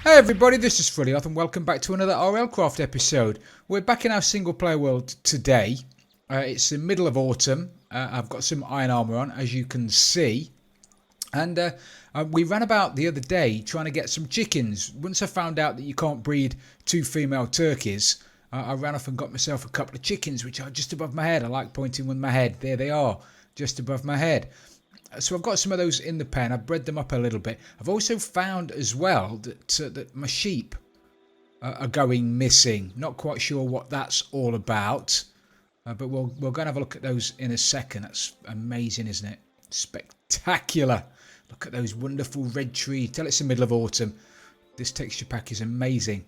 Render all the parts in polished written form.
Hey everybody, this is Frilioth and welcome back to another RLCRAFT episode. We're back in our single player world today. It's the middle of autumn. I've got some iron armour on, as you can see. And we ran about the other day trying to get some chickens. Once I found out that you can't breed two female turkeys, I ran off and got myself a couple of chickens, which are just above my head. I like pointing with my head. There they are, just above my head. So I've got some of those in the pen. I've bred them up a little bit. I've also found as well that my sheep are going missing. Not quite sure what that's all about. But we'll go and have a look at those in a second. That's amazing, isn't it? Spectacular. Look at those wonderful red trees. Tell it's the middle of autumn. This texture pack is amazing.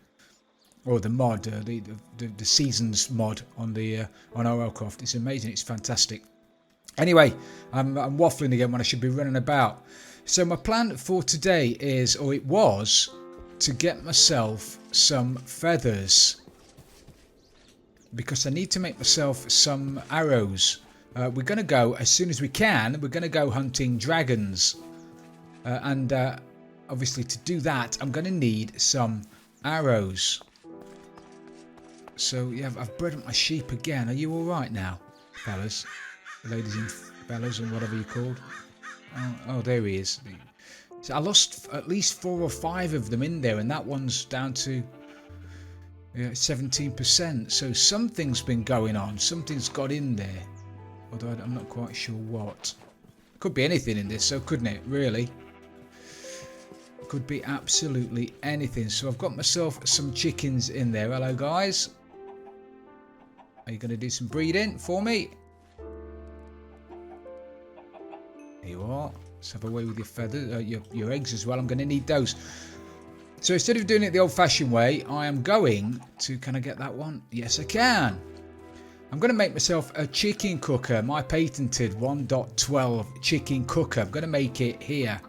Or the mod, the seasons mod on RLCRAFT. It's amazing. It's fantastic. Anyway, I'm waffling again when I should be running about. So my plan for today is, or it was, to get myself some feathers. Because I need to make myself some arrows. We're going to go, as soon as we can, we're going to go hunting dragons. And obviously to do that, I'm going to need some arrows. So yeah, I've bred up my sheep again. Are you alright now, fellas? Ladies and fellas and whatever you're called. Oh, there he is. So I lost at least 4 or 5 of them in there, and that one's down to 17%. So something's been going on. Something's got in there. Although I'm not quite sure what. Could be anything in this, so couldn't it? Really? Could be absolutely anything. So I've got myself some chickens in there. Hello, guys. Are you going to do some breeding for me? There you are. Let's have a way with your feathers, your eggs as well. I'm going to need those. So instead of doing it the old-fashioned way, I am going to... Can I get that one? Yes, I can. I'm going to make myself a chicken cooker. My patented 1.12 chicken cooker. I'm going to make it here.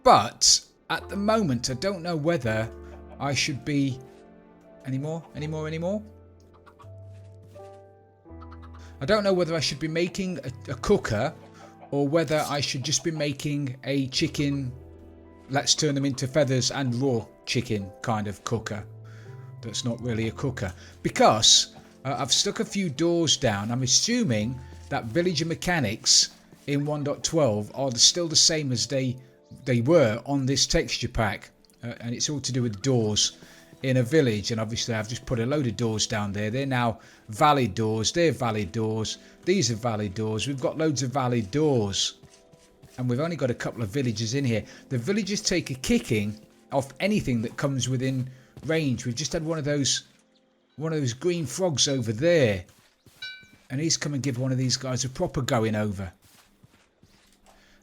But at the moment, I don't know whether I should be... Any more? I don't know whether I should be making a cooker or whether I should just be making a chicken, let's turn them into feathers and raw chicken kind of cooker. That's not really a cooker. Because I've stuck a few doors down. I'm assuming that villager mechanics in 1.12 are still the same as they were on this texture pack. And it's all to do with doors in a village. And obviously I've just put a load of doors down there. They're now valid doors. They're valid doors. These are valid doors. We've got loads of valid doors. And we've only got a couple of villagers in here. The villagers take a kicking off anything that comes within range. We've just had one of those green frogs over there. And he's come and give one of these guys a proper going over.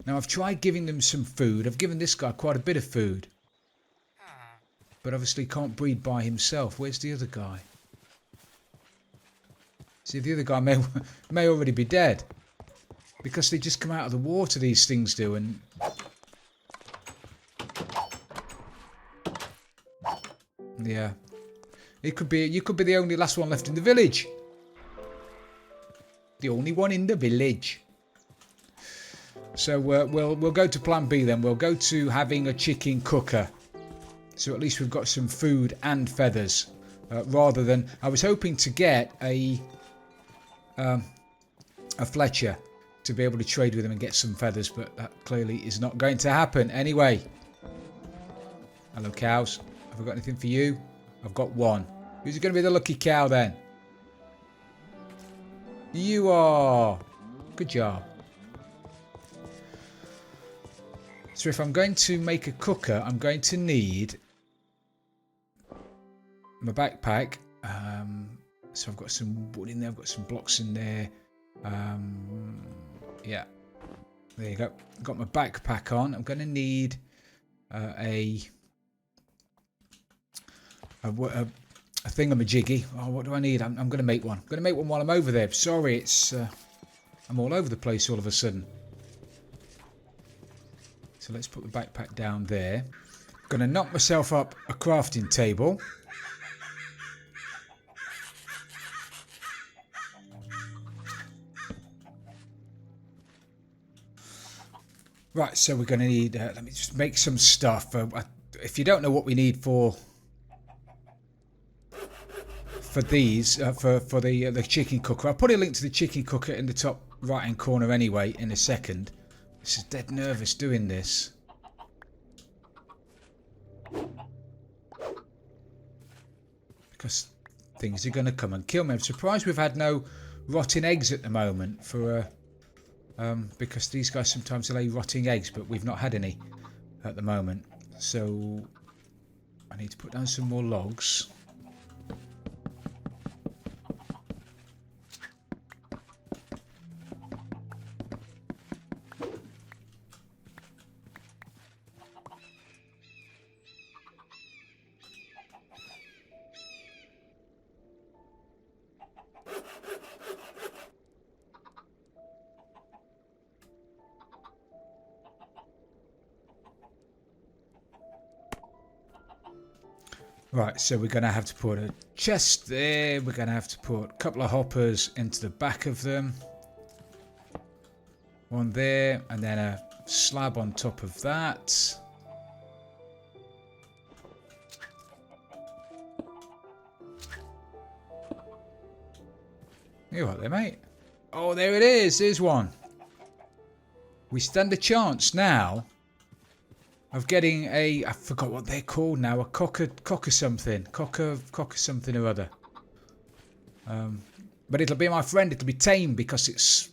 Now I've tried giving them some food. I've given this guy quite a bit of food. But obviously can't breed by himself. Where's the other guy? See, the other guy may already be dead. Because they just come out of the water, these things do. And yeah. You could be the only last one left in the village. The only one in the village. So we'll go to plan B then. We'll go to having a chicken cooker. So at least we've got some food and feathers. Rather than... I was hoping to get a Fletcher to be able to trade with him and get some feathers. But that clearly is not going to happen. Anyway. Hello, cows. Have I got anything for you? I've got one. Who's going to be the lucky cow then? You are. Good job. So if I'm going to make a cooker, I'm going to need my backpack. So I've got some wood in there. I've got some blocks in there. Yeah. There you go. Got my backpack on. I'm going to need a thingamajiggy. Oh, what do I need? I'm going to make one. I'm going to make one while I'm over there. Sorry, it's I'm all over the place all of a sudden. So let's put the backpack down there. I'm going to knock myself up a crafting table. Right, so we're going to need... let me just make some stuff. if you don't know what we need for these, for the chicken cooker, I'll put a link to the chicken cooker in the top right hand corner anyway in a second. This is dead nervous doing this. Because things are going to come and kill me. I'm surprised we've had no rotting eggs at the moment for because these guys sometimes lay rotting eggs, but we've not had any at the moment. So I need to put down some more logs. Right, so we're going to have to put a chest there. We're going to have to put a couple of hoppers into the back of them. One there, and then a slab on top of that. You right there, mate? Oh, there it is. There's one. We stand a chance now of getting a, I forgot what they're called now, a cocker something or other. But it'll be my friend. It'll be tame because it's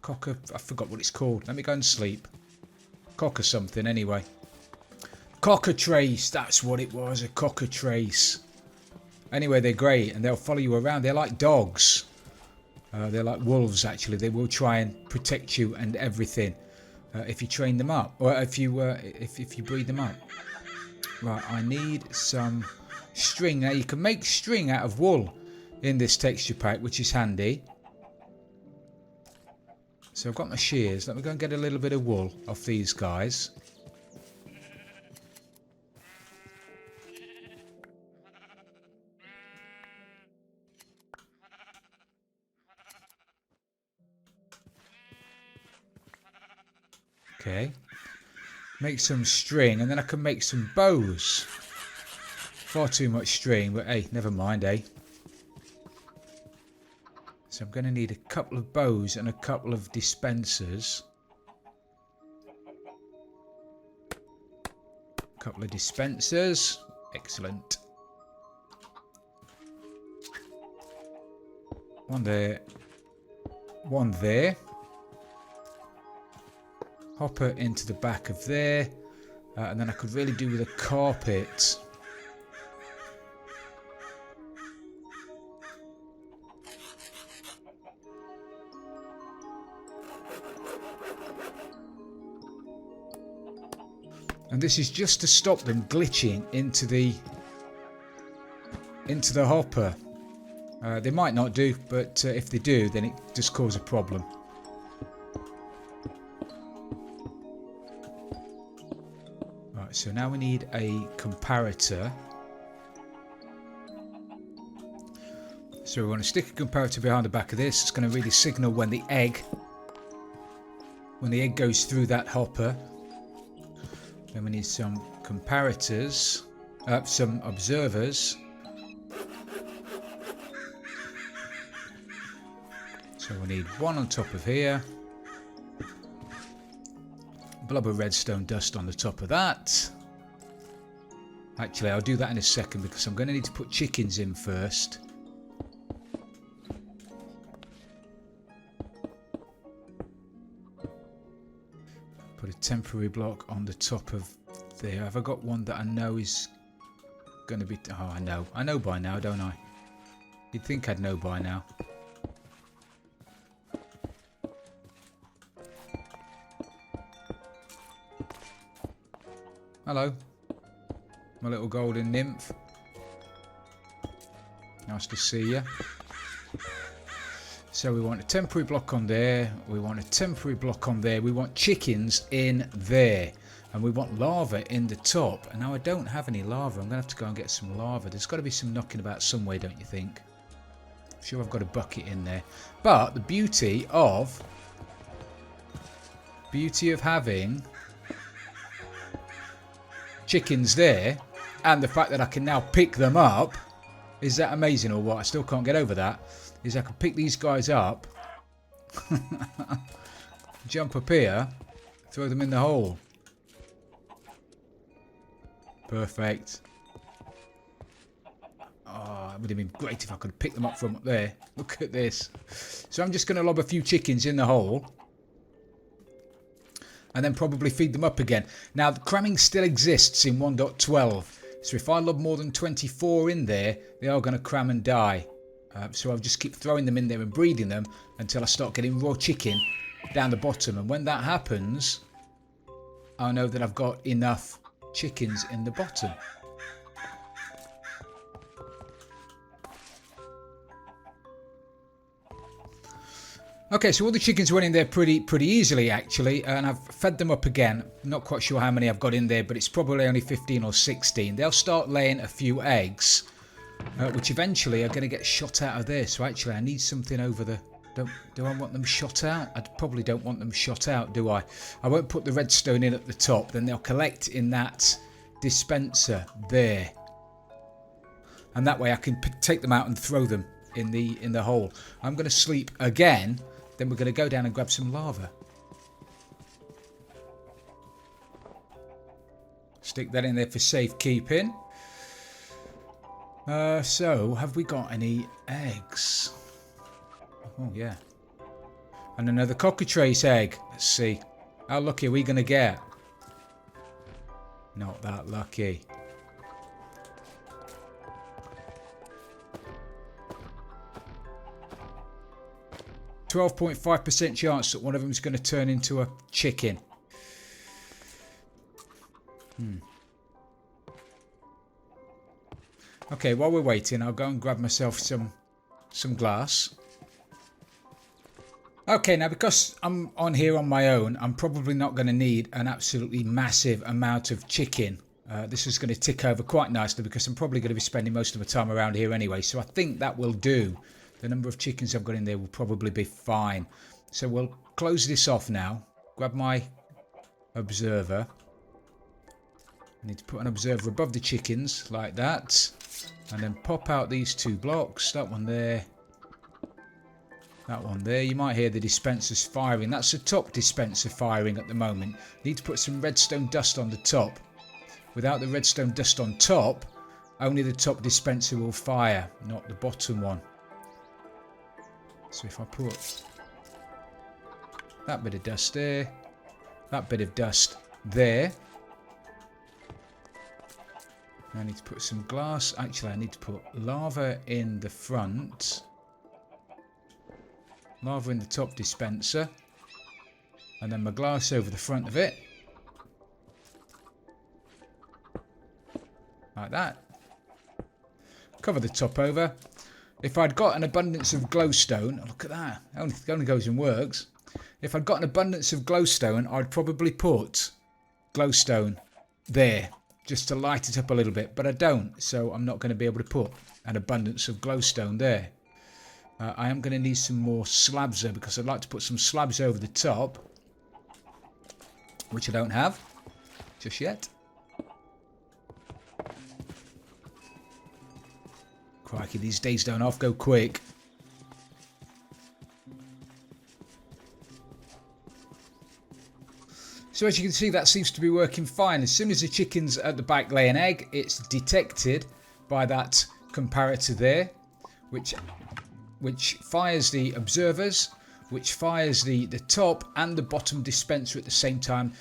cocker. I forgot what it's called. Let me go and sleep. Cocker something anyway. Cockatrice. That's what it was. A cockatrice. Anyway, they're great and they'll follow you around. They're like dogs. They're like wolves actually. They will try and protect you and everything. If you train them up, or if you breed them up. Right, I need some string. Now you can make string out of wool in this texture pack, which is handy. So I've got my shears. Let me go and get a little bit of wool off these guys. Okay, make some string and then I can make some bows. Far too much string, but hey, never mind, eh? So I'm going to need a couple of bows and a couple of dispensers. A couple of dispensers, excellent. One there, one there. Hopper into the back of there, and then I could really do with a carpet. And this is just to stop them glitching into the hopper. They might not do, but if they do, then it just causes a problem. So now we need a comparator. So we want to stick a comparator behind the back of this. It's going to really signal when the egg goes through that hopper. Then we need some comparators, some observers. So we need one on top of here. Blob of redstone dust on the top of that. Actually, I'll do that in a second because I'm going to need to put chickens in first. Put a temporary block on the top of there. Have I got one that I know is going to be... Oh, I know. I know by now, don't I? You'd think I'd know by now. Hello, my little golden nymph. Nice to see you. So we want a temporary block on there. We want a temporary block on there. We want chickens in there. And we want lava in the top. And now I don't have any lava. I'm going to have to go and get some lava. There's got to be some knocking about somewhere, don't you think? I'm sure I've got a bucket in there. But the beauty of having chickens there, and the fact that I can now pick them up, is that amazing or what? I still can't get over that. Is I can pick these guys up, jump up here, throw them in the hole. Perfect. Oh, it would have been great if I could pick them up from up there. Look at this. So I'm just going to lob a few chickens in the hole. And then probably feed them up again. Now, the cramming still exists in 1.12. So if I lob more than 24 in there, they are going to cram and die. So I'll just keep throwing them in there and breeding them until I start getting raw chicken down the bottom. And when that happens, I know that I've got enough chickens in the bottom. Okay, so all the chickens went in there pretty easily actually, and I've fed them up again. Not quite sure how many I've got in there, but it's probably only 15 or 16. They'll start laying a few eggs, which eventually are going to get shot out of there. So actually I need something over the... Do I want them shot out? I probably don't want them shot out, do I? I won't put the redstone in at the top, then they'll collect in that dispenser there. And that way I can take them out and throw them in the hole. I'm going to sleep again. Then we're going to go down and grab some lava. Stick that in there for safekeeping. So, have we got any eggs? Oh, yeah. And another cockatrice egg. Let's see. How lucky are we going to get? Not that lucky. %12.5% chance that one of them is going to turn into a chicken. Okay, while we're waiting, I'll go and grab myself some glass. Okay, now because I'm on here on my own, I'm probably not going to need an absolutely massive amount of chicken. This is going to tick over quite nicely because I'm probably going to be spending most of my time around here anyway. So I think that will do. The number of chickens I've got in there will probably be fine. So we'll close this off now. Grab my observer. I need to put an observer above the chickens like that. And then pop out these two blocks. That one there. That one there. You might hear the dispensers firing. That's the top dispenser firing at the moment. Need to put some redstone dust on the top. Without the redstone dust on top, only the top dispenser will fire, not the bottom one. So if I put that bit of dust there, that bit of dust there. I need to put some glass. Actually, I need to put lava in the front. Lava in the top dispenser. And then my glass over the front of it. Like that. Cover the top over. If I'd got an abundance of glowstone, look at that, it only goes and works. If I'd got an abundance of glowstone, I'd probably put glowstone there, just to light it up a little bit, but I don't, so I'm not going to be able to put an abundance of glowstone there. I am going to need some more slabs there, because I'd like to put some slabs over the top, which I don't have, just yet. Crikey, these days don't half go quick. So as you can see, that seems to be working fine. As soon as the chicken's at the back lay an egg, it's detected by that comparator there, which fires the observers, which fires the top and the bottom dispenser at the same time.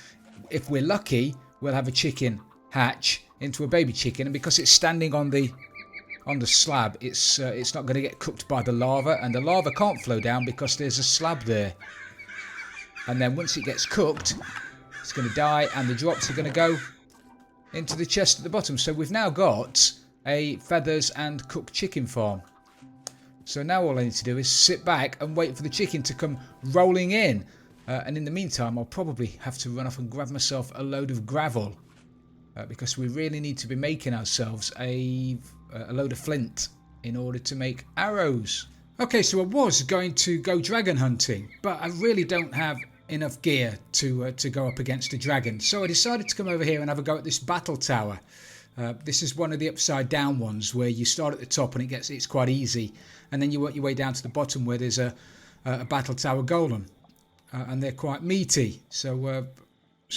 If we're lucky, we'll have a chicken hatch into a baby chicken, and because it's standing on the slab, it's not going to get cooked by the lava, and the lava can't flow down because there's a slab there. And then once it gets cooked, it's going to die, and the drops are going to go into the chest at the bottom. So we've now got a feathers and cooked chicken farm. So now all I need to do is sit back and wait for the chicken to come rolling in. And in the meantime, I'll probably have to run off and grab myself a load of gravel. Because we really need to be making ourselves a load of flint in order to make arrows. Okay, so I was going to go dragon hunting, but I really don't have enough gear to go up against a dragon. So I decided to come over here and have a go at this battle tower. This is one of the upside down ones where you start at the top and it's quite easy, and then you work your way down to the bottom where there's a battle tower golem, and they're quite meaty. So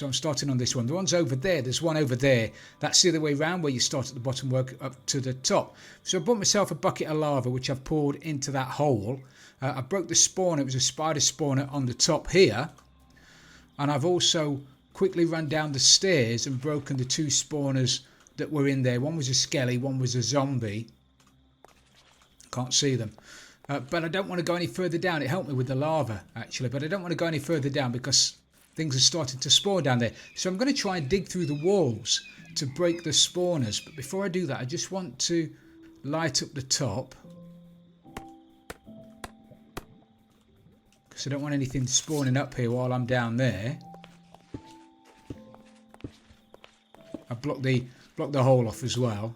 I'm starting on this one. The one's over there. There's one over there. That's the other way around, where you start at the bottom, work up to the top. So I bought myself a bucket of lava, which I've poured into that hole. I broke the spawner. It was a spider spawner on the top here, and I've also quickly run down the stairs and broken the 2 spawners that were in there. One was a skelly, one was a zombie. Can't see them. But I don't want to go any further down. It helped me with the lava, actually, but I don't want to go any further down because things are starting to spawn down there. So I'm going to try and dig through the walls to break the spawners. But before I do that, I just want to light up the top, because I don't want anything spawning up here while I'm down there. I blocked the hole off as well.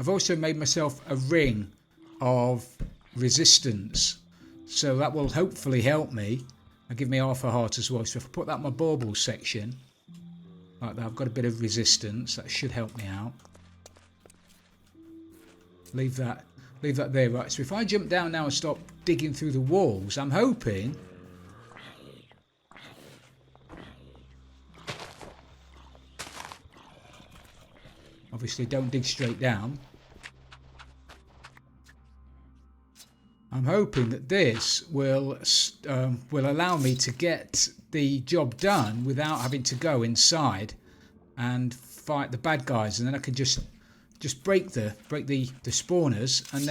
I've also made myself a ring of resistance, so that will hopefully help me and give me half a heart as well. So if I put that in my baubles section like that, I've got a bit of resistance. That should help me out. Leave that there. Right, so if I jump down now and start digging through the walls, I'm hoping obviously don't dig straight down. I'm hoping that this will allow me to get the job done without having to go inside and fight the bad guys, and then I can just break the spawners, and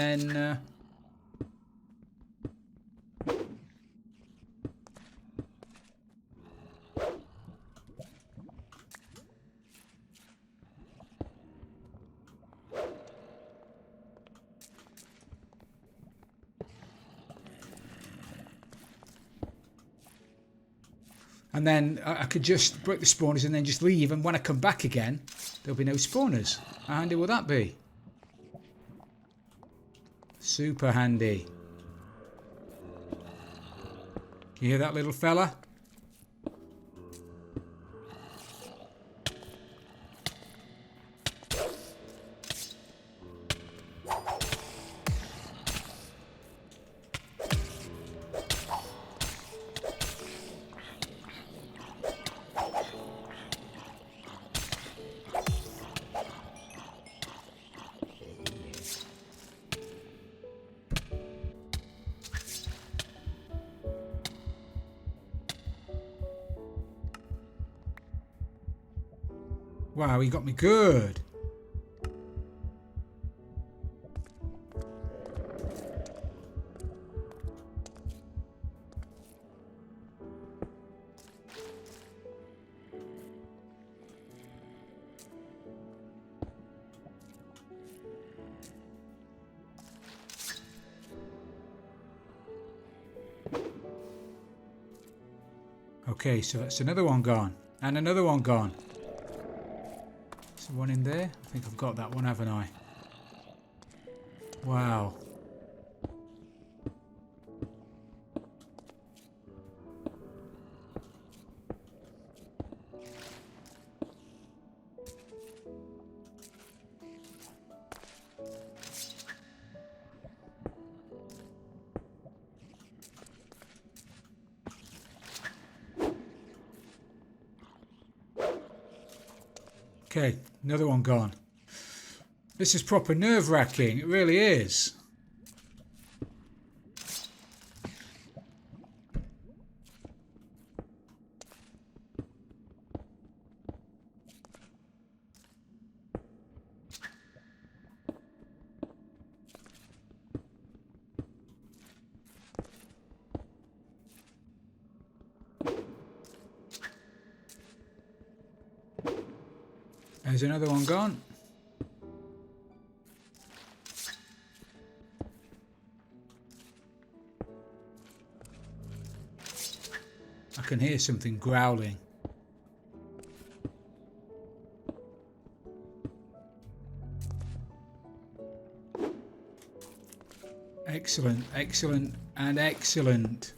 then I could just break the spawners and then just leave, and when I come back again there'll be no spawners. How handy will that be? Super handy. You hear that, little fella? Wow, he got me good. Okay, so that's another one gone. And another one gone. One in there. I think I've got that one, haven't I? Wow. Okay, another one gone. This is proper nerve-wracking, it really is. There's another one gone. I can hear something growling. Excellent, excellent, and excellent.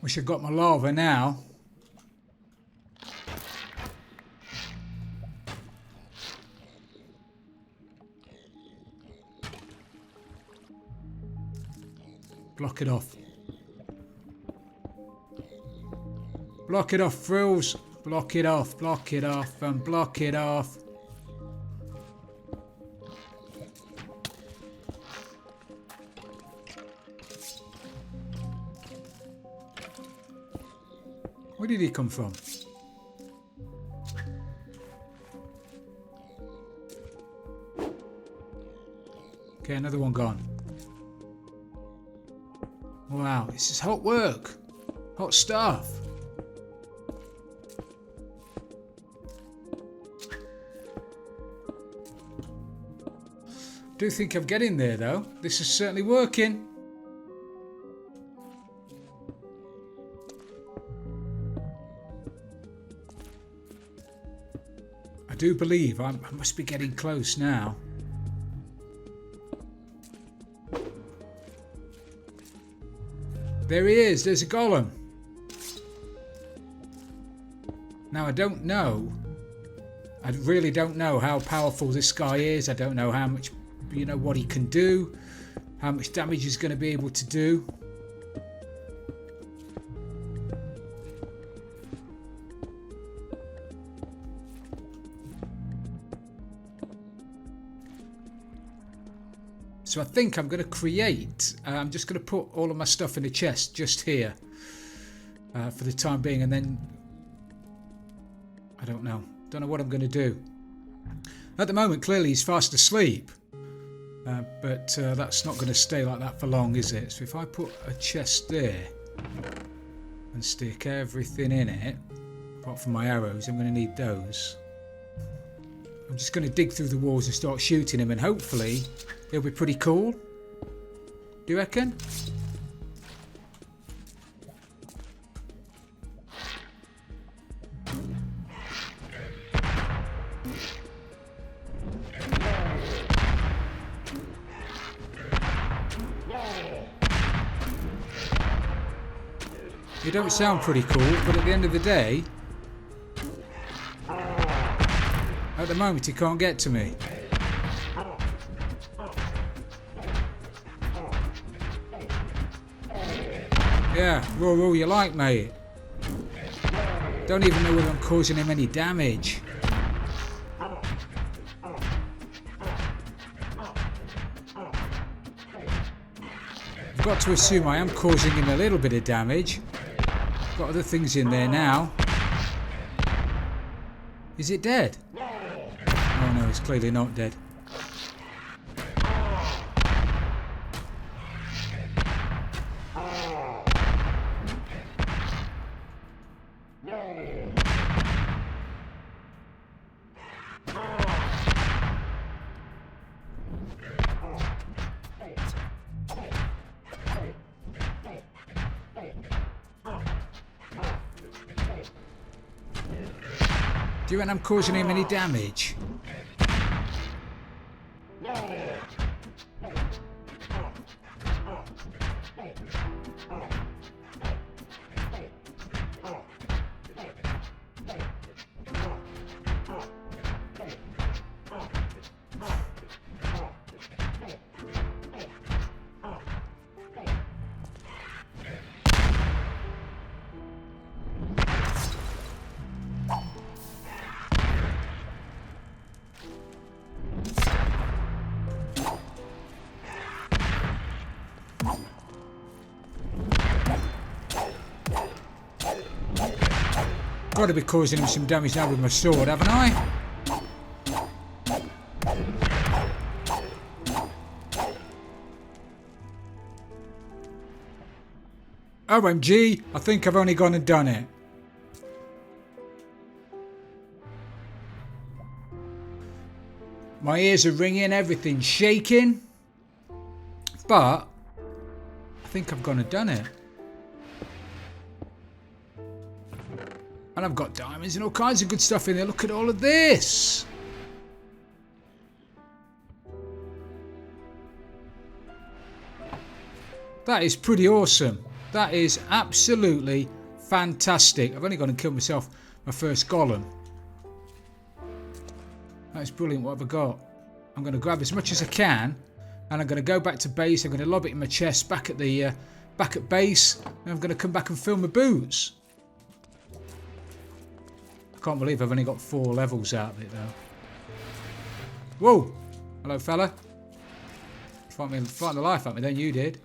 Wish I got my lava now. Block it off. Block it off, Frills. Block it off, and block it off. Where did he come from? Okay, another one gone. Wow, this is hot work. Hot stuff. I do think I'm getting there though. This is certainly working. I do believe I must be getting close now. There he is, there's a golem. Now I don't know. I really don't know how powerful this guy is. I don't know how much, you know, what he can do. How much damage he's going to be able to do. So I think I'm going to create, I'm just going to put all of my stuff in a chest just here for the time being, and then I don't know what I'm going to do. At the moment clearly he's fast asleep, but that's not going to stay like that for long, is it? So if I put a chest there and stick everything in it, apart from my arrows, I'm going to need those. I'm just going to dig through the walls and start shooting him, and hopefully he'll be pretty cool. Do you reckon? You don't sound pretty cool, but at the end of the day, at the moment he can't get to me. Yeah, roar you like, mate. Don't even know whether I'm causing him any damage. I've got to assume I am causing him a little bit of damage. Got other things in there now. Is it dead? Oh no, it's clearly not dead. Do you reckon I'm causing him any damage? Got to be causing him some damage now with my sword, haven't I? OMG, I think I've only gone and done it. My ears are ringing, everything's shaking. But I think I've gone and done it. And I've got diamonds and all kinds of good stuff in there. Look at all of this. That is pretty awesome. That is absolutely fantastic. I've only gone and killed myself my first golem. That's brilliant. What have I got? I'm going to grab as much as I can, and I'm going to go back to base. I'm going to lob it in my chest back at base, and I'm going to come back and fill my boots. I can't believe I've only got 4 levels out of it though. Whoa! Hello, fella. Fight the life out of me, then you did.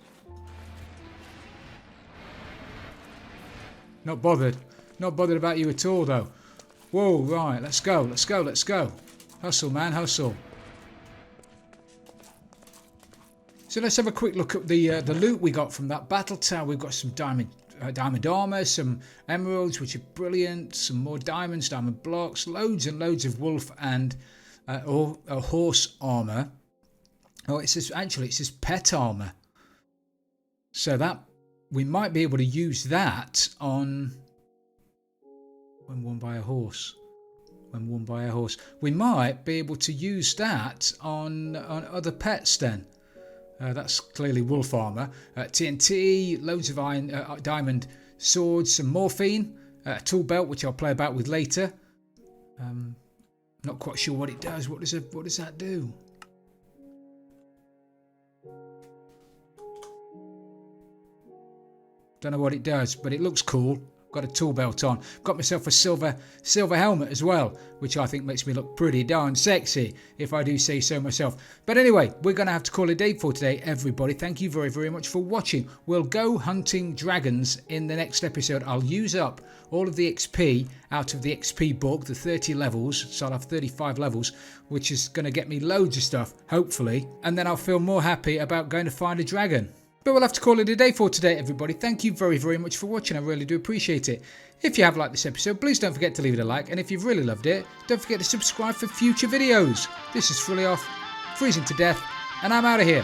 Not bothered. Not bothered about you at all though. Whoa! Right, let's go. Let's go. Let's go. Hustle, man, hustle. So let's have a quick look at the loot we got from that battle tower. We've got some diamond armor, some emeralds, which are brilliant, some more diamonds, diamond blocks, loads and loads of wolf and horse armor. Oh, it says pet armor. So that we might be able to use that on when worn by a horse. When worn by a horse, we might be able to use that on other pets then. That's clearly wolf armor. TNT, loads of iron, diamond swords, some morphine, a tool belt which I'll play about with later. Not quite sure what it does. What does that do? Don't know what it does, but it looks cool. Got a tool belt on. Got myself a silver helmet as well, which I think makes me look pretty darn sexy, if I do say so myself. But anyway, we're going to have to call it a day for today, everybody. Thank you very, very much for watching. We'll go hunting dragons in the next episode. I'll use up all of the XP out of the XP book, the 30 levels. So I'll have 35 levels, which is going to get me loads of stuff, hopefully. And then I'll feel more happy about going to find a dragon. But we'll have to call it a day for today, everybody. Thank you very, very much for watching. I really do appreciate it. If you have liked this episode, please don't forget to leave it a like. And if you've really loved it, don't forget to subscribe for future videos. This is Frilioth, freezing to death, and I'm out of here.